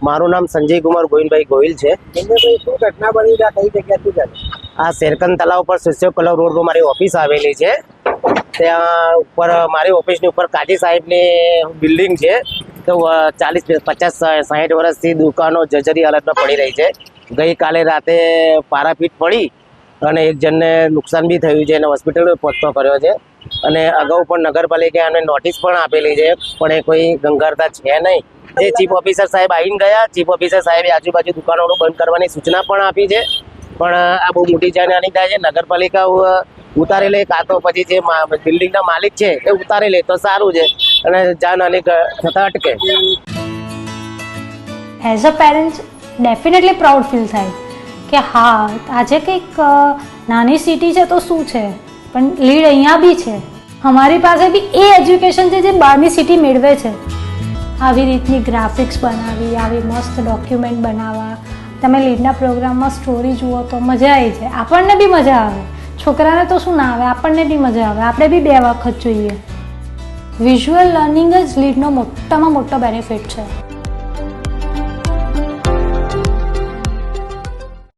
મારું નામ સંજય કુમાર ગોવિંદભાઈ ગોહિલ છે। શું ઘટના બની છે, કઈ જગ્યાથી છે? આ શેરકન તલાવ પર શિષ્ય કલર રોડ પર મારી ઓફિસ આવેલી છે। ત્યાં ઉપર મારી ઓફિસની ઉપર કાજી સાહેબની બિલ્ડિંગ છે। તો 40-50-60 વર્ષથી દુકાનો જર્જરી હાલતમાં પડી રહી છે। ગઈકાલે રાતે પારાપીટ પડી અને એક જણને નુકસાન બી થયું છે અને હોસ્પિટલ પહોંચતો કર્યો છે। અને અગાઉ પણ નગરપાલિકાએ નોટિસ પણ આપેલી છે, પણ એ કોઈ ગંગારતા છે નહીં। જે ચીફ ઓફિસર સાહેબ આવીને ગયા, ચીફ ઓફિસર સાહેબે આજુબાજુ દુકાનો બંધ કરવાની સૂચના પણ આપી છે, પણ આ બહુ મોટી જાનહાની થાય છે। નગરપાલિકા ઉતારી લે, કાં તો પછી જે બિલ્ડિંગના માલિક છે એ ઉતારી લે તો સારું છે અને જાનહાની થતા અટકે। As a parents definitely proud feel થાય કે હા, આજે કંઈક નાની સિટી છે તો શું છે, પણ લીડ અહીંયા બી છે। અમારી પાસે બી એ એજ્યુકેશન છે જે બહારની સિટી મેળવે છે। આવી રીતની ગ્રાફિક્સ બનાવી, આવી મસ્ત ડોક્યુમેન્ટ બનાવવા, તમે લીડના પ્રોગ્રામમાં સ્ટોરી જુઓ તો મજા આવી જાય। આપણને બી મજા આવે, છોકરાને તો શું ના આવે, આપણને બી મજા આવે। આપણે બી 2 વખત જોઈએ। વિઝ્યુઅલ લર્નિંગ જ લીડનો મોટામાં મોટો બેનિફિટ છે।